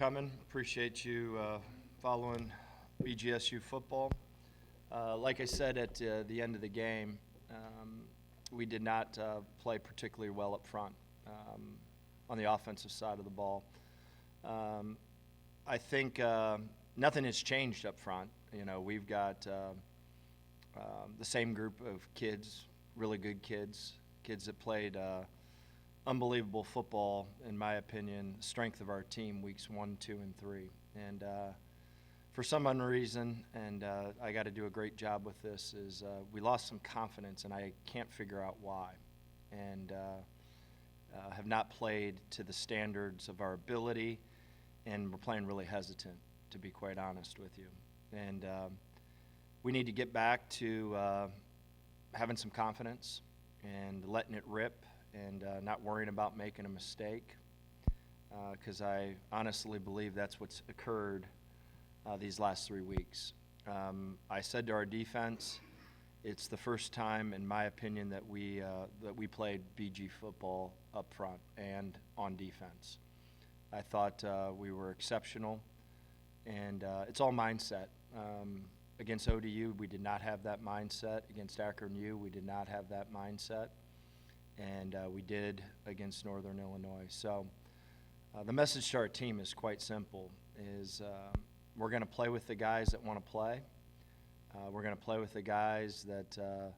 Coming. Appreciate you following BGSU football. Like I said at the end of the game, we did not play particularly well up front on the offensive side of the ball. I think nothing has changed up front. You know, we've got the same group of kids, really good kids, kids that played unbelievable football, in my opinion, strength of our team weeks 1, 2, and 3. And for some unknown reason, and I got to do a great job with this, is we lost some confidence, and I can't figure out why. And have not played to the standards of our ability, and we're playing really hesitant, to be quite honest with you. And we need to get back to having some confidence and letting it rip and not worrying about making a mistake, because I honestly believe that's what's occurred these last 3 weeks. I said to our defense, it's the first time, in my opinion, that we played BG football up front and on defense. I thought we were exceptional, and it's all mindset. Against ODU, we did not have that mindset. Against Akron U, we did not have that mindset. And we did against Northern Illinois. So the message to our team is quite simple, is we're going to play with the guys that want to play. We're going to play with the guys that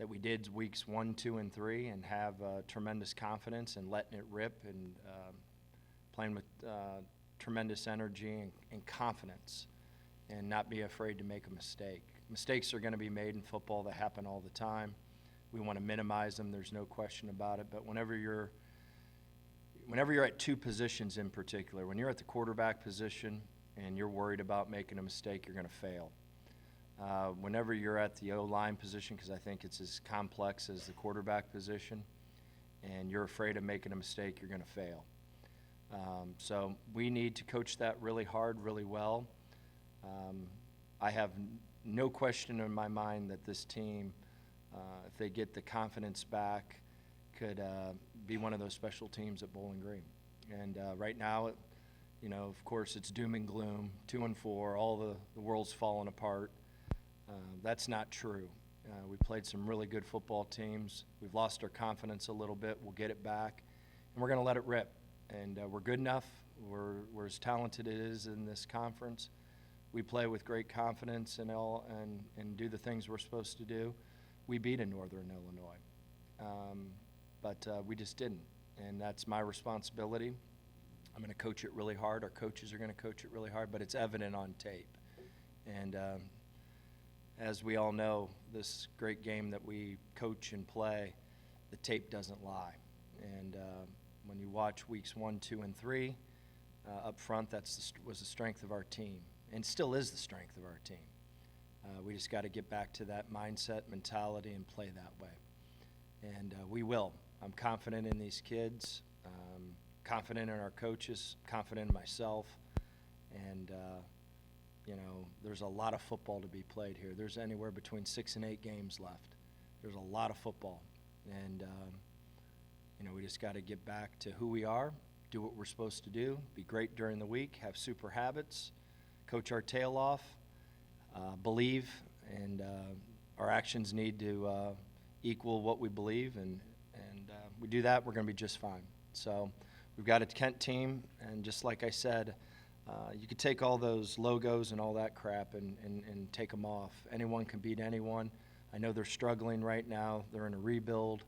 we did weeks 1, 2, and 3 and have tremendous confidence and letting it rip and playing with tremendous energy and confidence and not be afraid to make a mistake. Mistakes are going to be made in football. That happen all the time. We want to minimize them. There's no question about it. But whenever you're at two positions in particular, when you're at the quarterback position and you're worried about making a mistake, you're going to fail. Whenever you're at the O-line position, because I think it's as complex as the quarterback position, and you're afraid of making a mistake, you're going to fail. So we need to coach that really hard, really well. I have no question in my mind that this team, if they get the confidence back, could be one of those special teams at Bowling Green. And right now, you know, of course, it's doom and gloom, 2-4, all the world's falling apart. That's not true. We played some really good football teams. We've lost our confidence a little bit. We'll get it back, and we're going to let it rip. And we're good enough. We're as talented as it is in this conference. We play with great confidence and do the things we're supposed to do. We beat in Northern Illinois, but we just didn't, and that's my responsibility. I'm going to coach it really hard. Our coaches are going to coach it really hard, but it's evident on tape. And as we all know, this great game that we coach and play, the tape doesn't lie. And when you watch weeks 1, 2, and 3 up front, was the strength of our team, and still is the strength of our team. We just got to get back to that mindset, mentality, and play that way. And we will. I'm confident in these kids, confident in our coaches, confident in myself. And, you know, there's a lot of football to be played here. There's anywhere between 6 and 8 games left. There's a lot of football. And, you know, we just got to get back to who we are, do what we're supposed to do, be great during the week, have super habits, coach our tail off, believe, and our actions need to equal what we believe, and we do that, we're going to be just fine. So we've got a Kent team, and just like I said, you could take all those logos and all that crap and take them off. Anyone can beat anyone. I know they're struggling right now. They're in a rebuild.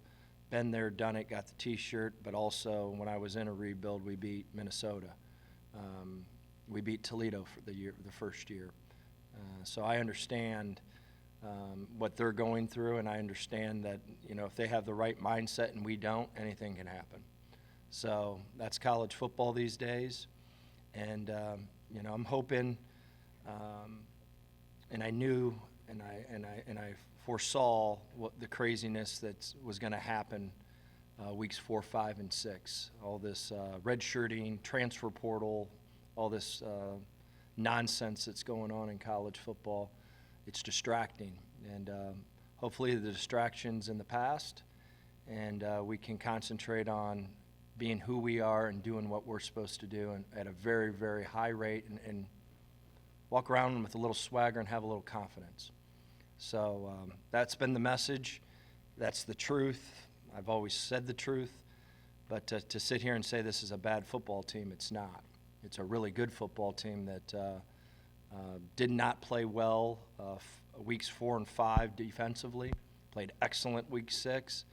Been there, done it, got the T-shirt, but also when I was in a rebuild, we beat Minnesota. We beat Toledo for the first year. So I understand what they're going through, and I understand that, you know, if they have the right mindset and we don't, anything can happen. So that's college football these days, and you know, I'm hoping, and I knew, and I foresaw what the craziness that was going to happen weeks 4, 5, and 6. All this redshirting, transfer portal, all this nonsense that's going on in college football. It's distracting, and hopefully the distraction's in the past, and we can concentrate on being who we are and doing what we're supposed to do and at a very, very high rate and walk around with a little swagger and have a little confidence. So that's been the message. That's the truth. I've always said the truth. But to sit here and say this is a bad football team, it's not. It's a really good football team that did not play well weeks 4 and 5 defensively, played excellent week 6,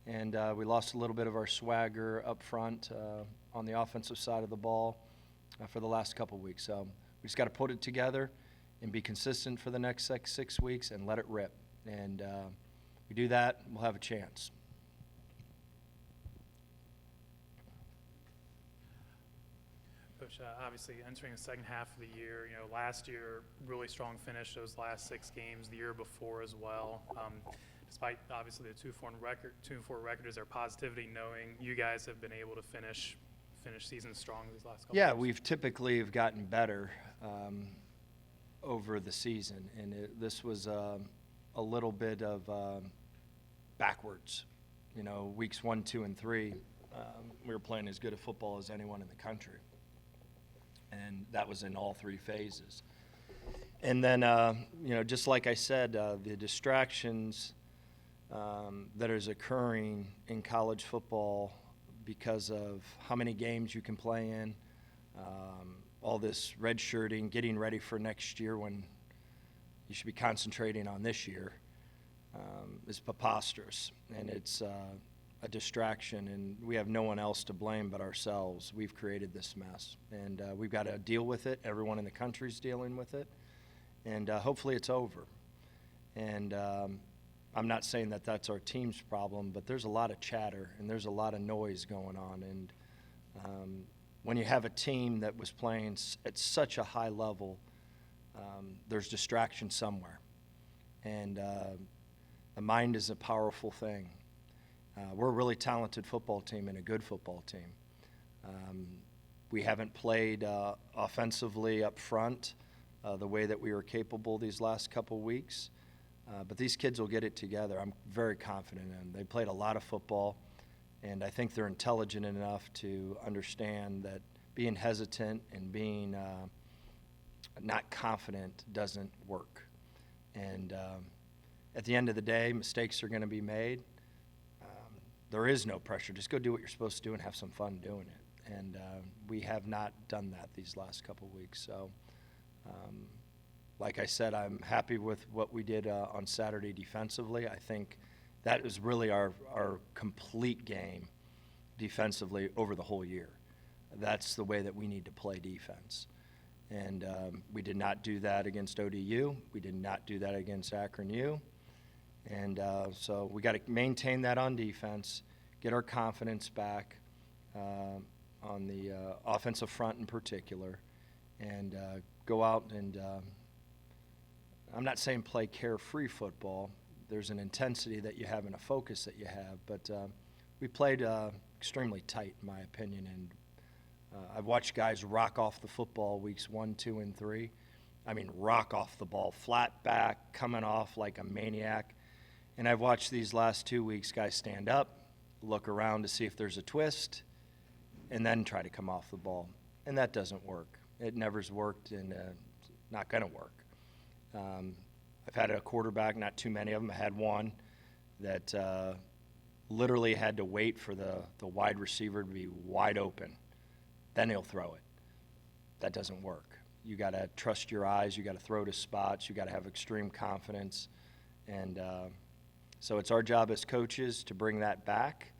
and we lost a little bit of our swagger up front on the offensive side of the ball for the last couple weeks. So we just got to put it together and be consistent for the next 6 weeks and let it rip. And we do that, we'll have a chance. Coach, obviously entering the second half of the year, last year, really strong finish those last 6 games, the year before as well. Despite obviously the 2-4 record, is there positivity knowing you guys have been able to finish season strong these last couple Yeah, years? we've typically have gotten better over the season, and this was a little bit of backwards. Weeks 1, 2, and 3, we were playing as good a football as anyone in the country. And that was in all 3 phases. And then, just like I said, the distractions that is occurring in college football because of how many games you can play in, all this redshirting, getting ready for next year when you should be concentrating on this year, is preposterous. And it's a distraction, and we have no one else to blame but ourselves. We've created this mess, and we've got to deal with it. Everyone in the country's dealing with it, and hopefully it's over. And I'm not saying that that's our team's problem, but there's a lot of chatter, and there's a lot of noise going on. And when you have a team that was playing at such a high level, there's distraction somewhere. And the mind is a powerful thing. We're a really talented football team and a good football team. We haven't played offensively up front the way that we were capable these last couple weeks, but these kids will get it together. I'm very confident in them. They played a lot of football, and I think they're intelligent enough to understand that being hesitant and being not confident doesn't work. And at the end of the day, mistakes are going to be made. There is no pressure. Just go do what you're supposed to do and have some fun doing it. And we have not done that these last couple weeks. So, like I said, I'm happy with what we did on Saturday defensively. I think that is really our complete game defensively over the whole year. That's the way that we need to play defense. And we did not do that against ODU. We did not do that against Akron U. And so we got to maintain that on defense, get our confidence back on the offensive front in particular, and go out and I'm not saying play carefree football. There's an intensity that you have and a focus that you have, but we played extremely tight, in my opinion. And I've watched guys rock off the football weeks 1, 2, and 3. I mean, rock off the ball, flat back, coming off like a maniac. And I've watched these last 2 weeks guys stand up, look around to see if there's a twist, and then try to come off the ball. And that doesn't work. It never's worked, and it's not going to work. I've had a quarterback, not too many of them. I had one that literally had to wait for the wide receiver to be wide open. Then he'll throw it. That doesn't work. You got to trust your eyes. You got to throw to spots. You got to have extreme confidence. And so it's our job as coaches to bring that back.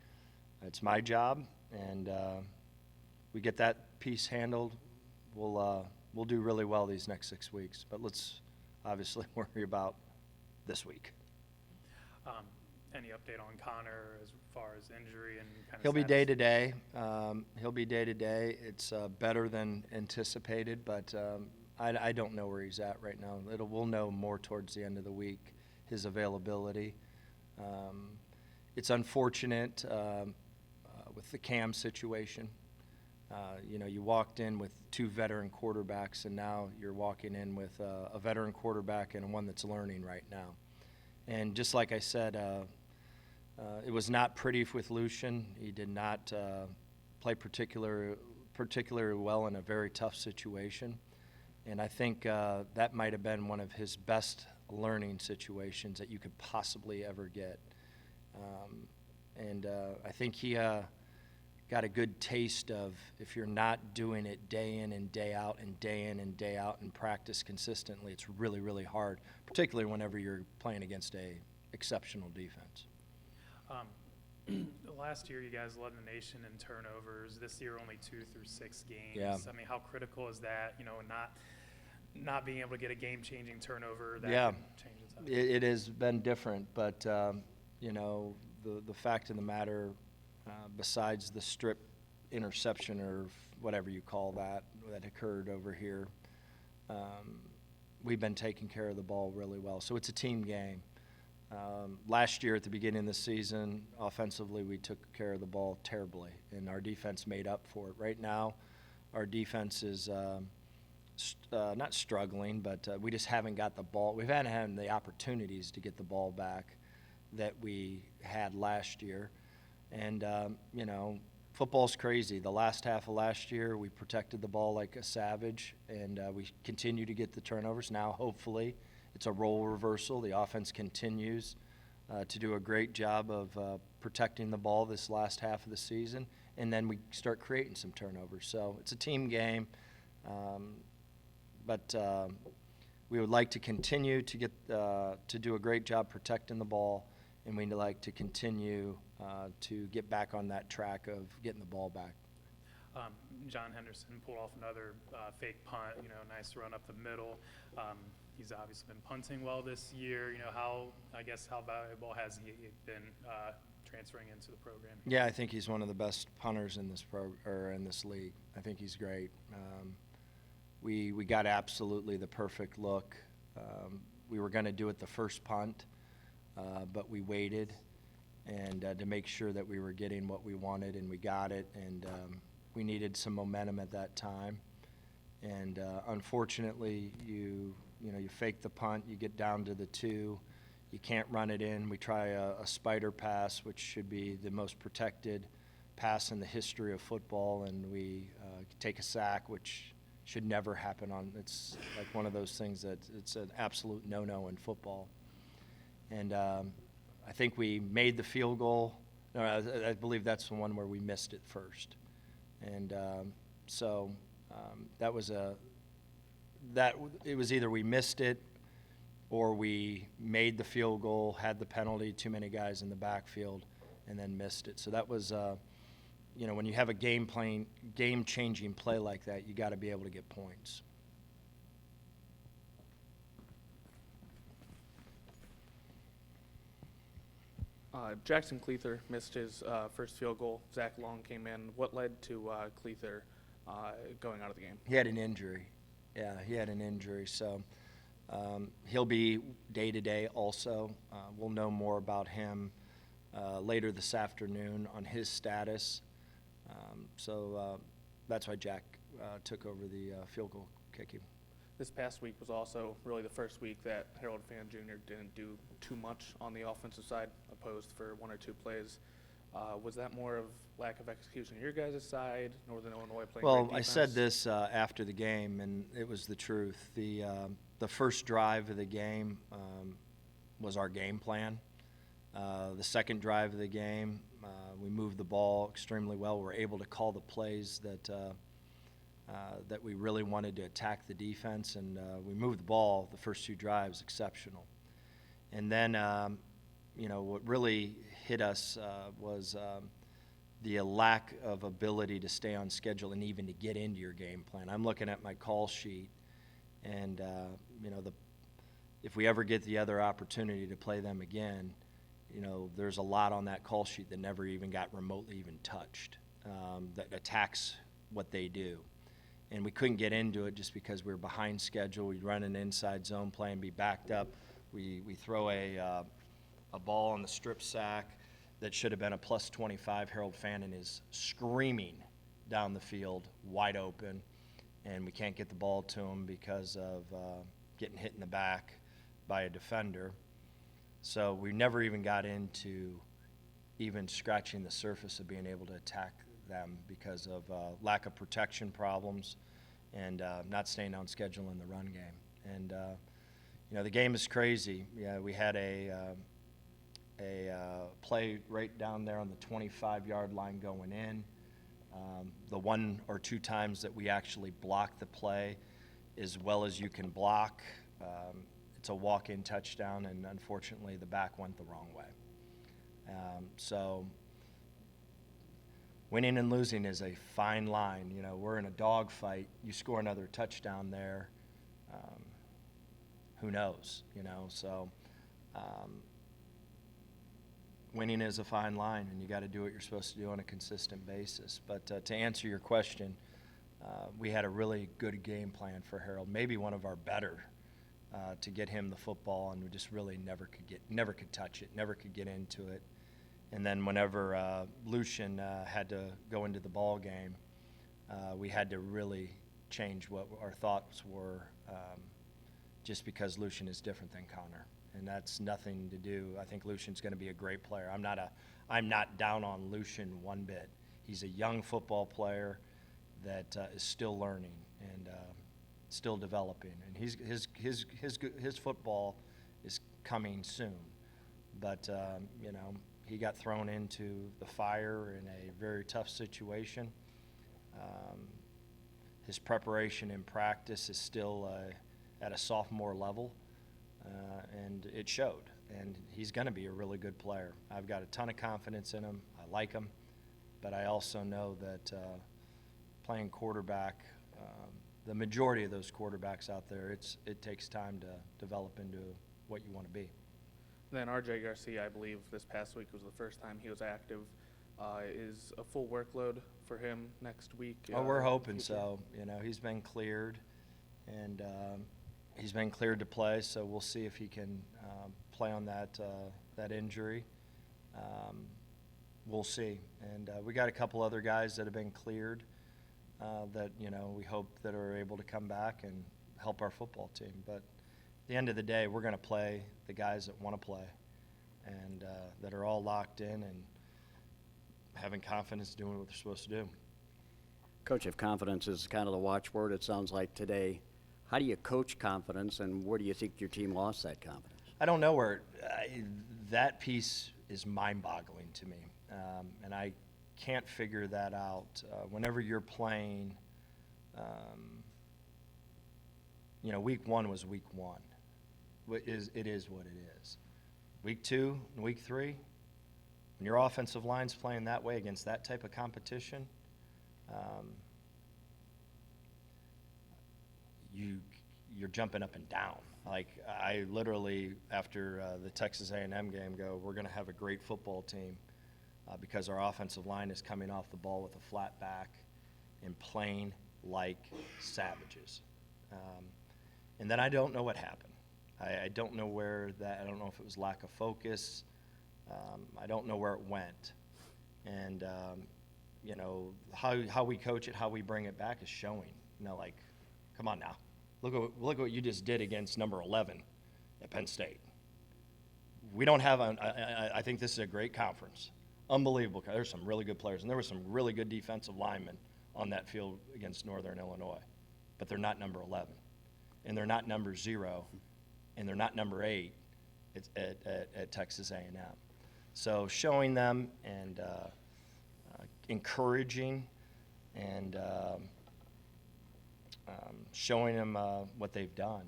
It's my job, and we get that piece handled. We'll do really well these next 6 weeks. But let's obviously worry about this week. Any update on Connor as far as injury and kind of He'll be status? day-to-day. He'll be day-to-day. It's better than anticipated, but I don't know where he's at right now. We'll know more towards the end of the week, his availability. It's unfortunate with the Cam situation. You walked in with 2 veteran quarterbacks, and now you're walking in with a veteran quarterback and one that's learning right now. And just like I said, it was not pretty with Lucian. He did not play particularly well in a very tough situation. And I think that might have been one of his best learning situations that you could possibly ever get. I think he got a good taste of if you're not doing it day in and day out and day in and day out and practice consistently, it's really, really hard, particularly whenever you're playing against a exceptional defense. Last year, you guys led the nation in turnovers. This year, only 2 through 6 games. Yeah. I mean, how critical is that? Not being able to get a game-changing turnover that Yeah. can change the time. It has been different, but the fact of the matter, besides the strip interception or whatever you call that occurred over here, we've been taking care of the ball really well. So it's a team game. Last year at the beginning of the season, offensively, we took care of the ball terribly, and our defense made up for it. Right now, our defense is not struggling, but we just haven't got the ball. We haven't had the opportunities to get the ball back that we had last year. And, football's crazy. The last half of last year, we protected the ball like a savage, and we continue to get the turnovers. Now, hopefully, it's a role reversal. The offense continues to do a great job of protecting the ball this last half of the season, and then we start creating some turnovers. So it's a team game, but we would like to continue to get to do a great job protecting the ball, and we'd like to continue to get back on that track of getting the ball back. John Henderson pulled off another fake punt, nice run up the middle. He's obviously been punting well this year. How valuable has he been transferring into the program? Yeah, I think he's one of the best punters in this league. I think he's great. We got absolutely the perfect look. We were going to do it the first punt, but we waited and to make sure that we were getting what we wanted, and we got it. And we needed some momentum at that time. And unfortunately, you fake the punt, you get down to the 2, you can't run it in. We try a spider pass, which should be the most protected pass in the history of football, and we take a sack, which should never happen it's like one of those things that it's an absolute no-no in football. And I think we made the field goal. No, I believe that's the one where we missed it first. And so that was it was either we missed it or we made the field goal, had the penalty, too many guys in the backfield, and then missed it. So that was, when you have a game-changing play like that, you got to be able to get points. Jackson Cleather missed his first field goal. Zach Long came in. What led to Cleather going out of the game? He had an injury. Yeah, he had an injury. So he'll be day-to-day also. We'll know more about him later this afternoon on his status. So that's why Jack took over the field goal kicking. This past week was also really the first week that Harold Fan Jr. didn't do too much on the offensive side, opposed for 1 or 2 plays. Was that more of lack of execution on your guys' side, Northern Illinois playing great defense? Well, I said this after the game, and it was the truth. The first drive of the game was our game plan. The second drive of the game, we moved the ball extremely well. We were able to call the plays that we really wanted to attack the defense, and we moved the ball the first 2 drives exceptional. And then, what really hit us was the lack of ability to stay on schedule and even to get into your game plan. I'm looking at my call sheet, and if we ever get the other opportunity to play them again, there's a lot on that call sheet that never even got remotely even touched that attacks what they do. And we couldn't get into it just because we were behind schedule. We'd run an inside zone play and be backed up. We throw a ball on the strip sack that should have been a plus 25. Harold Fannin is screaming down the field, wide open, and we can't get the ball to him because of getting hit in the back by a defender. So we never even got into even scratching the surface of being able to attack them because of lack of protection problems and not staying on schedule in the run game. And the game is crazy. Yeah, we had a play right down there on the 25-yard line going in. The one or two times that we actually blocked the play as well as you can block, it's a walk-in touchdown, and unfortunately the back went the wrong way. So winning and losing is a fine line. We're in a dogfight. You score another touchdown there, who knows? So winning is a fine line, and you got to do what you're supposed to do on a consistent basis. But to answer your question, we had a really good game plan for Harold, maybe one of our better, to get him the football, and we just really never could touch it, never could get into it. And then whenever Lucian had to go into the ball game, we had to really change what our thoughts were, just because Lucian is different than Connor, and that's nothing to do. I think Lucian's going to be a great player. I'm not down on Lucian one bit. He's a young football player that is still learning and still developing, and his football is coming soon. But he got thrown into the fire in a very tough situation. His preparation in practice is still at a sophomore level, and it showed. And he's going to be a really good player. I've got a ton of confidence in him. I like him, but I also know that playing quarterback, the majority of those quarterbacks out there, it takes time to develop into what you want to be. Then RJ Garcia, I believe this past week was the first time he was active. Is a full workload for him next week? Oh, we're hoping so. He's been cleared, and he's been cleared to play, so we'll see if he can play on that injury. We'll see. And we got a couple other guys that have been cleared that, we hope that are able to come back and help our football team. But at the end of the day, we're going to play the guys that want to play and that are all locked in and having confidence doing what they're supposed to do. Coach, if confidence is kind of the watchword, it sounds like today, how do you coach confidence, and where do you think your team lost that confidence? I don't know where that piece is mind-boggling to me, and I can't figure that out. Whenever you're playing, week one was week one. It is what it is. Week two and week three, when your offensive line's playing that way against that type of competition, you're jumping up and down. Like, I literally, after the Texas A&M game, we're going to have a great football team because our offensive line is coming off the ball with a flat back and playing like savages. And then I don't know what happened. I don't know where that, I don't know if it was lack of focus. I don't know where it went. And, how we coach it, how we bring it back is showing. Come on now. Look at what you just did against number 11 at Penn State. We don't have I think this is a great conference. Unbelievable. There's some really good players, and there were some really good defensive linemen on that field against Northern Illinois. But they're not number 11. And they're not number 0. And they're not number 8 at Texas A&M. So showing them and encouraging and showing them what they've done,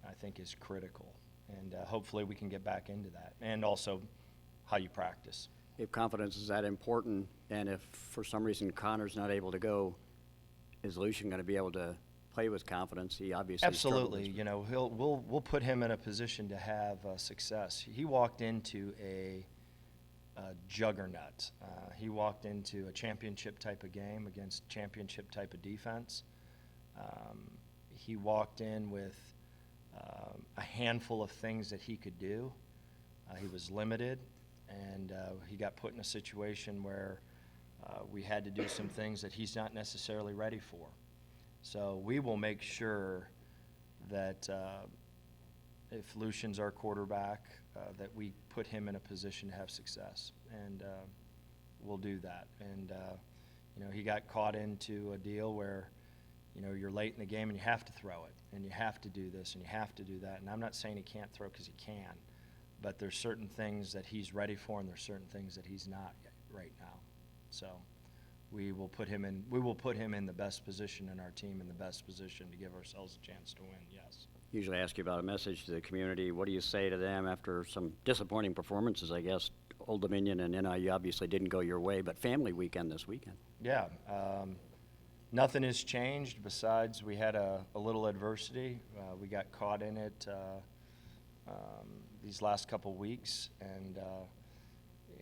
I think, is critical. And hopefully we can get back into that. And also how you practice. If confidence is that important, and if for some reason Connor's not able to go, is Lucian going to be able to play with confidence? He obviously absolutely. struggles. We'll put him in a position to have success. He walked into a juggernaut. He walked into a championship type of game against championship type of defense. He walked in with a handful of things that he could do. He was limited, and he got put in a situation where we had to do some things that he's not necessarily ready for. So we will make sure that if Lucian's our quarterback, that we put him in a position to have success, and we'll do that. And You know, he got caught into a deal where, you know, you're late in the game and you have to throw it, and you have to do this, and you have to do that. And I'm not saying he can't throw because he can, but there's certain things that he's ready for, and there's certain things that he's not yet right now. So we will put him in the best position in our team, in the best position to give ourselves a chance to win, yes. Usually ask you about a message to the community. What do you say to them after some disappointing performances, I guess? Old Dominion and NIU obviously didn't go your way, but family weekend this weekend. Yeah, nothing has changed besides we had a little adversity. We got caught in it these last couple weeks, and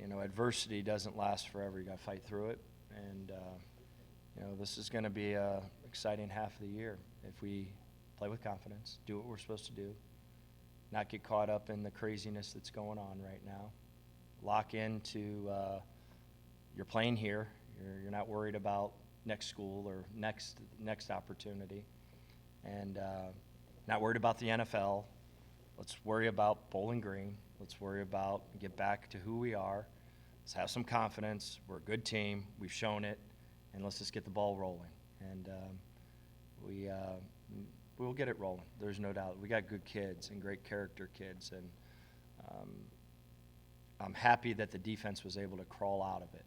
you know, adversity doesn't last forever. You got to fight through it, and you know, this is going to be a exciting half of the year if we play with confidence, do what we're supposed to do, not get caught up in the craziness that's going on right now. Lock into you're playing here. You're not worried about next school or next opportunity, and not worried about the NFL. Let's worry about Bowling Green. Let's worry about get back to who we are. Let's have some confidence. We're a good team. We've shown it, and let's just get the ball rolling. And we will get it rolling. There's no doubt. We got good kids and great character kids, and I'm happy that the defense was able to crawl out of it.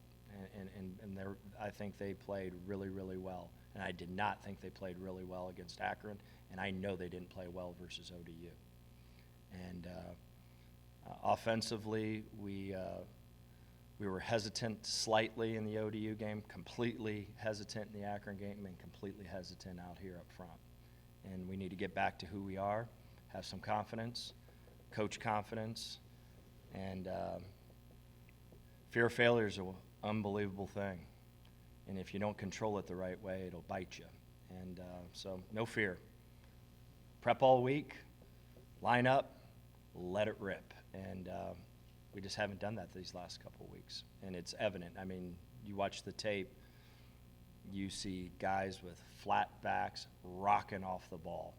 And I think they played really, really well. And I did not think they played really well against Akron, and I know they didn't play well versus ODU. And offensively, we were hesitant slightly in the ODU game, completely hesitant in the Akron game, and completely hesitant out here up front. And we need to get back to who we are, have some confidence, coach confidence, and fear of failure is an unbelievable thing. And if you don't control it the right way, it'll bite you. And so no fear. Prep all week, line up, let it rip. And we just haven't done that these last couple of weeks. And it's evident. I mean, you watch the tape, you see guys with flat backs rocking off the ball.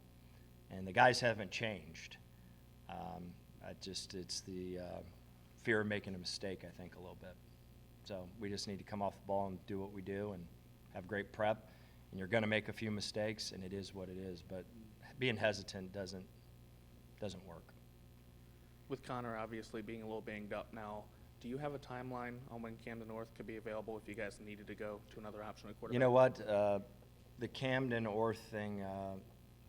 And the guys haven't changed. It's the fear of making a mistake, I think, a little bit. So we just need to come off the ball and do what we do and have great prep. And you're going to make a few mistakes, and it is what it is. But being hesitant doesn't work. With Connor obviously being a little banged up now, do you have a timeline on when Camden North could be available if you guys needed to go to another option at quarterback? You know what? The Camden Orth thing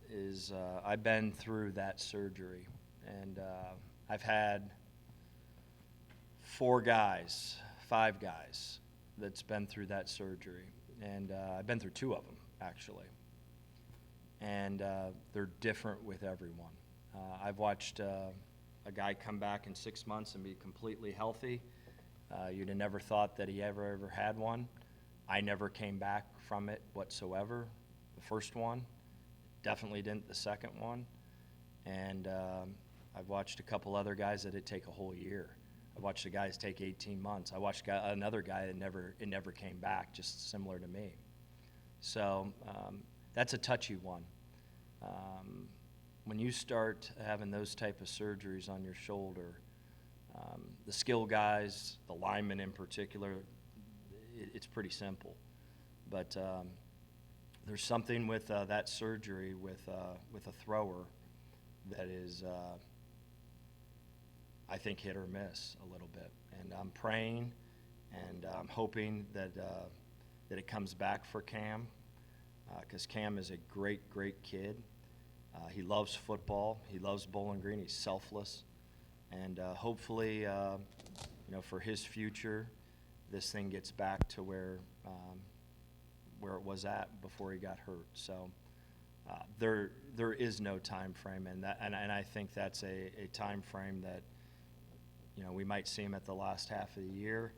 is I've been through that surgery, and I've had 5 guys that's been through that surgery, and I've been through 2 of them actually, and they're different with everyone. I've watched a guy come back in 6 months and be completely healthy. You'd have never thought that he ever had one. I never came back from it whatsoever. The first one, definitely didn't the second one, and I've watched a couple other guys that it take a whole year. I watched the guys take 18 months. I watched another guy that never came back, just similar to me. So that's a touchy one. When you start having those type of surgeries on your shoulder, the skill guys, the linemen in particular, it's pretty simple. But there's something with that surgery with a thrower that is, I think, hit or miss a little bit. And I'm praying and I'm hoping that it comes back for Cam, because Cam is a great kid. He loves football. He loves Bowling Green. He's selfless. And hopefully, for his future, this thing gets back to where it was at before he got hurt. So there is no time frame, and I think that's a time frame that we might see him at the last half of the year.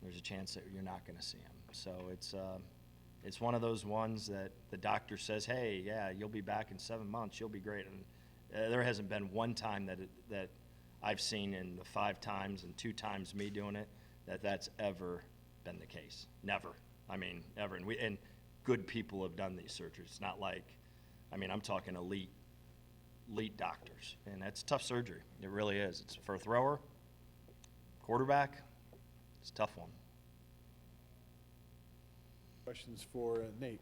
There's a chance that you're not going to see him. So it's one of those ones that the doctor says, hey, yeah, you'll be back in 7 months. You'll be great. And there hasn't been one time that I've seen in the 5 times and 2 times me doing it that's ever been the case. Never. I mean, ever. And good people have done these surgeries. It's not like, I'm talking elite doctors. And that's tough surgery. It really is. It's for a thrower, quarterback, it's a tough one. Questions for Nate?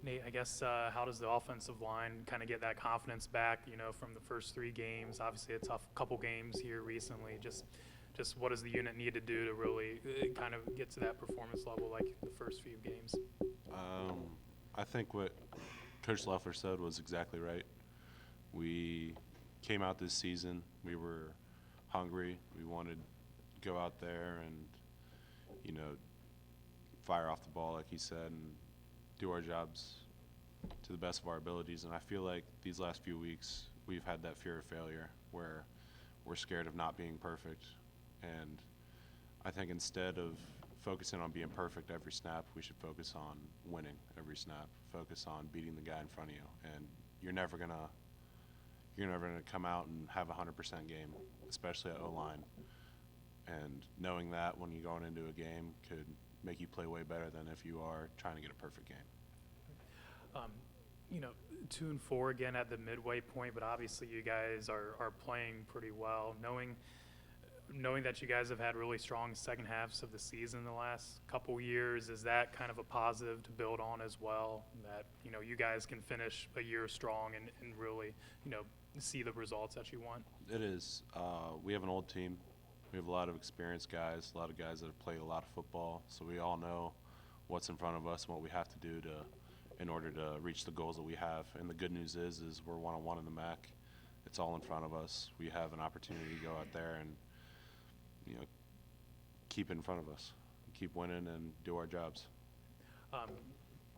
Nate, I guess, how does the offensive line kind of get that confidence back, you know, from the first 3 games? Obviously, a tough couple games here recently. Just what does the unit need to do to really kind of get to that performance level like the first few games? I think what Coach Leffler said was exactly right. We came out this season, we were hungry, we wanted to go out there and, you know, fire off the ball, like he said, and do our jobs to the best of our abilities. And I feel like these last few weeks we've had that fear of failure where we're scared of not being perfect. And I think instead of focusing on being perfect every snap, we should focus on winning every snap, focus on beating the guy in front of you. And you're never gonna come out and have a 100% game, especially at O-line. And knowing that when you're going into a game could make you play way better than if you are trying to get a perfect game. You know, 2-4 again at the midway point, but obviously you guys are playing pretty well. Knowing that you guys have had really strong second halves of the season the last couple years, is that kind of a positive to build on as well? That, you know, you guys can finish a year strong and really, you know, see the results that you want? It is. We have an old team. We have a lot of experienced guys, a lot of guys that have played a lot of football, so we all know what's in front of us and what we have to do in order to reach the goals that we have. And the good news is we're 1-1 in the MAC. It's all in front of us. We have an opportunity to go out there and, you know, keep it in front of us, keep winning and do our jobs.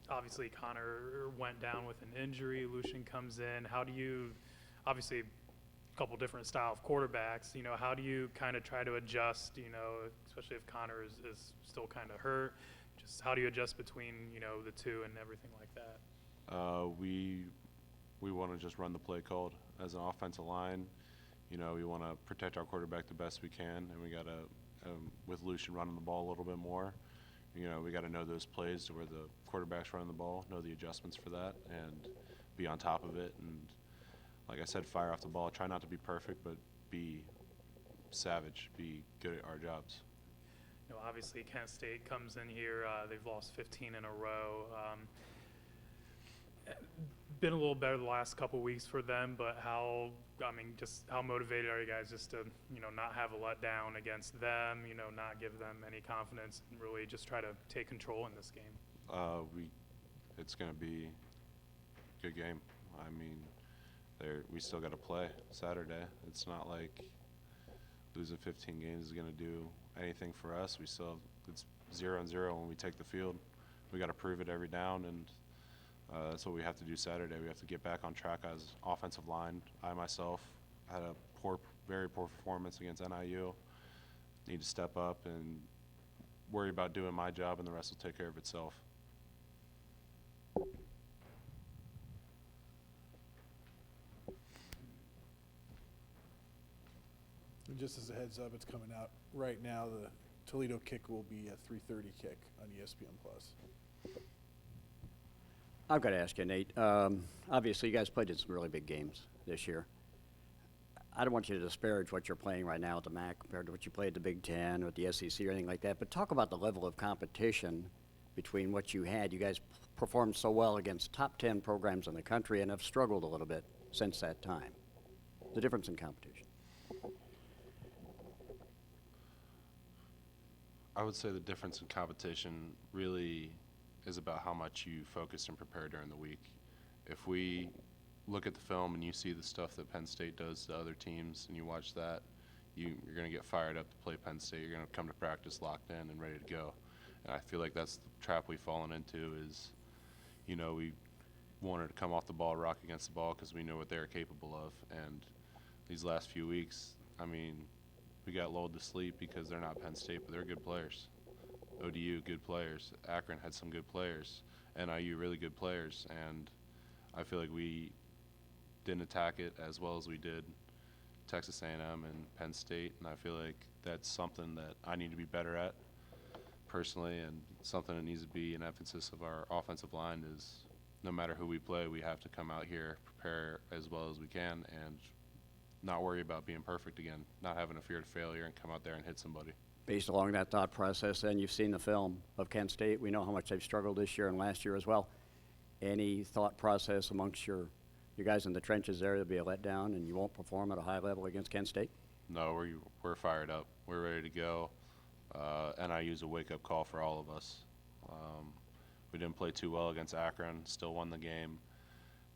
Obviously, Connor went down with an injury. Lucian comes in. How do you, obviously, a couple different style of quarterbacks, you know, how do you kind of try to adjust, you know, especially if Connor is still kind of hurt? Just how do you adjust between, you know, the two and everything like that? We want to just run the play called as an offensive line. You know, we want to protect our quarterback the best we can, and we got to, with Lucian running the ball a little bit more, you know, we got to know those plays to where the quarterback's running the ball, know the adjustments for that, and be on top of it. And like I said, fire off the ball. Try not to be perfect, but be savage, be good at our jobs. You know, obviously Kent State comes in here. They've lost 15 in a row. Been a little better the last couple weeks for them, but just how motivated are you guys just to, you know, not have a letdown against them, you know, not give them any confidence and really just try to take control in this game? It's going to be a good game. I mean, we still got to play Saturday. It's not like losing 15 games is going to do anything for us. We still it's 0-0 when we take the field. We got to prove it every down, and that's what we have to do Saturday. We have to get back on track as offensive line. I myself had a very poor performance against NIU. Need to step up and worry about doing my job, and the rest will take care of itself. And just as a heads up, it's coming out right now. The Toledo kick will be a 3:30 kick on ESPN Plus. I've got to ask you, Nate. Obviously, you guys played in some really big games this year. I don't want you to disparage what you're playing right now at the MAC compared to what you played at the Big Ten or at the SEC or anything like that, but talk about the level of competition between what you had. You guys performed so well against top 10 programs in the country and have struggled a little bit since that time. The difference in competition. I would say the difference in competition really is about how much you focus and prepare during the week. If we look at the film and you see the stuff that Penn State does to other teams and you watch that, you're going to get fired up to play Penn State. You're going to come to practice locked in and ready to go. And I feel like that's the trap we've fallen into is, you know, we wanted to come off the ball, rock against the ball because we know what they're capable of. And these last few weeks, I mean, we got lulled to sleep because they're not Penn State, but they're good players. ODU, good players. Akron had some good players. NIU, really good players. And I feel like we didn't attack it as well as we did Texas A&M and Penn State. And I feel like that's something that I need to be better at personally, and something that needs to be an emphasis of our offensive line is no matter who we play, we have to come out here, prepare as well as we can, and not worry about being perfect again, not having a fear of failure and come out there and hit somebody. Based along that thought process, then you've seen the film of Kent State. We know how much they've struggled this year and last year as well. Any thought process amongst you guys in the trenches there to be a letdown and you won't perform at a high level against Kent State? No, we're fired up. We're ready to go. NIU's a wake-up call for all of us. We didn't play too well against Akron, still won the game.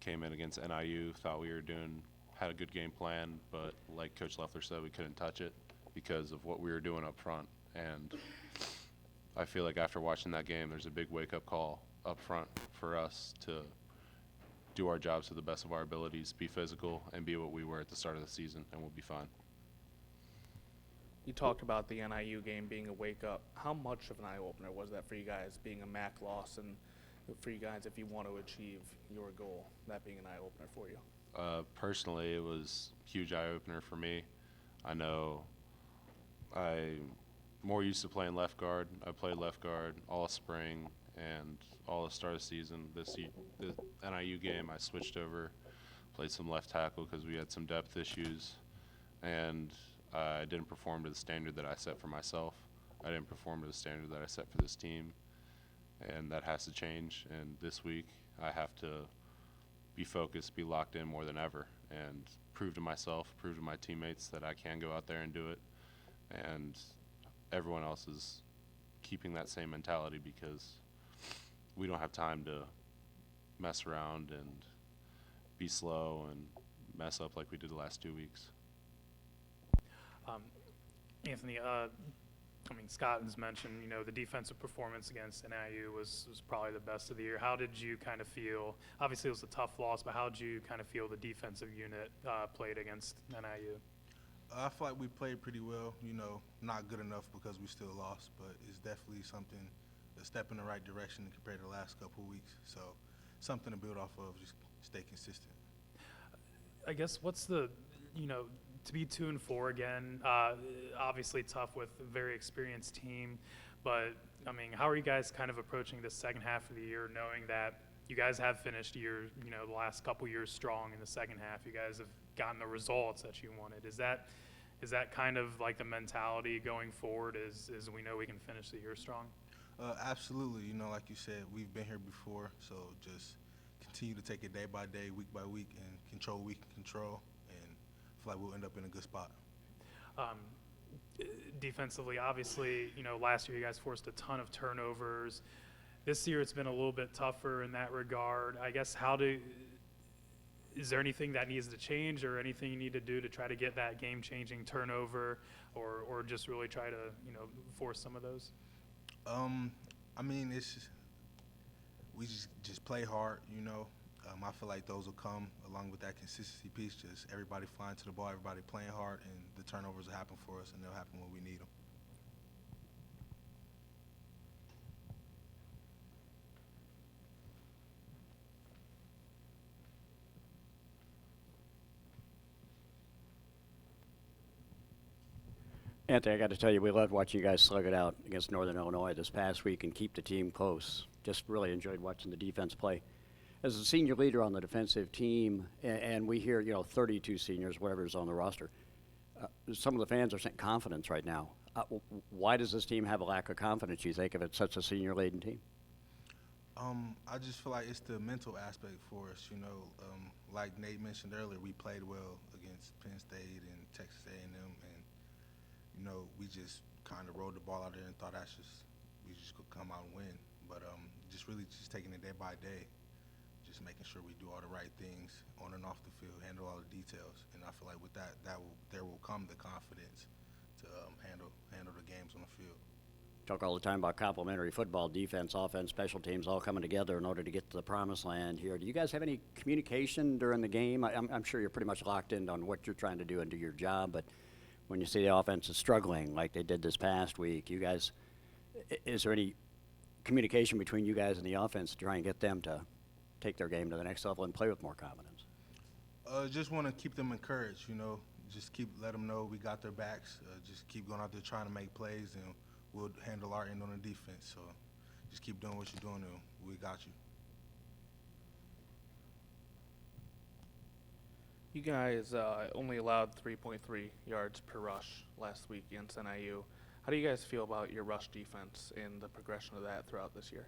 Came in against NIU, thought we had a good game plan, but like Coach Leffler said, we couldn't touch it because of what we were doing up front. And I feel like after watching that game, there's a big wake-up call up front for us to do our jobs to the best of our abilities, be physical, and be what we were at the start of the season, and we'll be fine. You talked about the NIU game being a wake-up. How much of an eye-opener was that for you guys, being a MAC loss, and for you guys if you want to achieve your goal, that being an eye-opener for you? Personally, it was a huge eye-opener for me. I know I'm more used to playing left guard. I played left guard all spring and all the start of the season. The NIU game, I switched over, played some left tackle because we had some depth issues, and I didn't perform to the standard that I set for myself. I didn't perform to the standard that I set for this team, and that has to change. And this week, I have to be focused, be locked in more than ever, and prove to myself, prove to my teammates that I can go out there and do it. And everyone else is keeping that same mentality because we don't have time to mess around and be slow and mess up like we did the last 2 weeks. Anthony, Scott has mentioned, the defensive performance against NIU was probably the best of the year. How did you kind of feel? Obviously, it was a tough loss, but how did you kind of feel the defensive unit played against NIU? I feel like we played pretty well. Not good enough because we still lost, but it's definitely a step in the right direction compared to the last couple of weeks. So something to build off of, just stay consistent. I guess what's the, to be 2-4 again, obviously tough with a very experienced team, but how are you guys kind of approaching the second half of the year, knowing that you guys have finished the last couple years strong in the second half? You guys have gotten the results that you wanted. Is that kind of like the mentality going forward? Is we know we can finish the year strong? Absolutely. Like you said, we've been here before, so just continue to take it day by day, week by week, and control what we can control, and I feel like we'll end up in a good spot. Defensively, obviously, last year you guys forced a ton of turnovers. This year it's been a little bit tougher in that regard. I guess is there anything that needs to change or anything you need to do to try to get that game-changing turnover or just really try to, force some of those? We just play hard, I feel like those will come along with that consistency piece, just everybody flying to the ball, everybody playing hard, and the turnovers will happen for us, and they'll happen when we need them. Anthony, I got to tell you, we loved watching you guys slug it out against Northern Illinois this past week and keep the team close. Just really enjoyed watching the defense play. As a senior leader on the defensive team, and we hear, 32 seniors, whatever is on the roster, some of the fans are saying confidence right now. Why does this team have a lack of confidence, you think, if it's such a senior-laden team? I just feel like it's the mental aspect for us, like Nate mentioned earlier, we played well against Penn State and Texas A&M, and we just kind of rolled the ball out there and thought we just could come out and win. But just really just taking it day by day, just making sure we do all the right things on and off the field, handle all the details. And I feel like with that there will come the confidence to handle the games on the field. Talk all the time about complementary football, defense, offense, special teams all coming together in order to get to the promised land here. Do you guys have any communication during the game? I'm sure you're pretty much locked in on what you're trying to do and do your job, but when you see the offense is struggling like they did this past week, you guys, is there any communication between you guys and the offense to try and get them to take their game to the next level and play with more confidence? Just want to keep them encouraged, just let them know we got their backs. Just keep going out there trying to make plays, and we'll handle our end on the defense. So just keep doing what you're doing, and we got you. You guys only allowed 3.3 yards per rush last week against NIU. How do you guys feel about your rush defense and the progression of that throughout this year?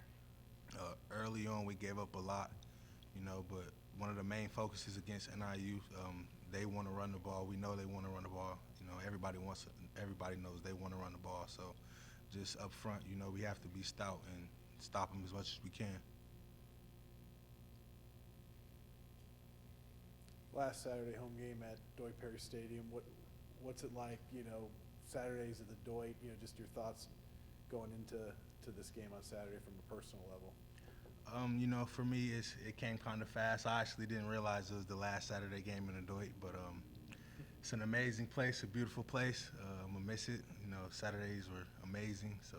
Early on, we gave up a lot, but one of the main focuses against NIU, they want to run the ball. We know they want to run the ball. Everybody knows they want to run the ball. So just up front, we have to be stout and stop them as much as we can. Last Saturday home game at Doig Perry Stadium, what's it like, Saturdays at the Doig, just your thoughts going into this game on Saturday from a personal level? For me, it came kind of fast. I actually didn't realize it was the last Saturday game in the Doig, but it's an amazing place, a beautiful place. I'm gonna miss it. Saturdays were amazing, so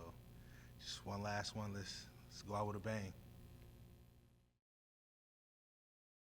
just one last one. Let's go out with a bang.